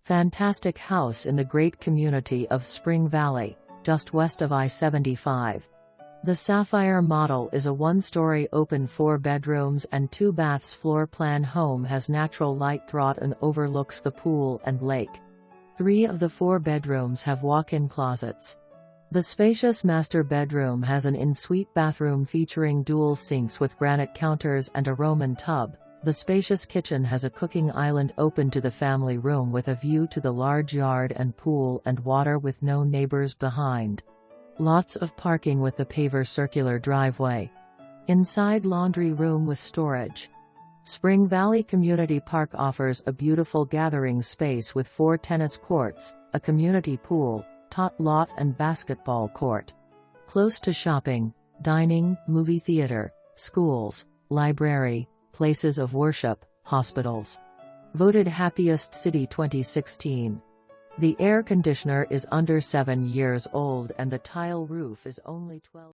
Fantastic house in the great community of Spring Valley, just west of I-75. The Sapphire model is a one-story open 4 bedrooms and 2 baths floor plan home, has natural light throughout and overlooks the pool and lake. 3 of the 4 bedrooms have walk-in closets. The spacious master bedroom has an en-suite bathroom featuring dual sinks with granite counters and a Roman tub. The spacious kitchen has a cooking island open to the family room with a view to the large yard and pool and water with no neighbors behind. Lots of parking with the paver circular driveway. Inside laundry room with storage. Spring Valley Community Park offers a beautiful gathering space with 4 tennis courts, a community pool, tot lot and basketball court. Close to shopping, dining, movie theater, schools, library, places of worship, hospitals. Voted Happiest City 2016. The air conditioner is under 7 years old and the tile roof is only 12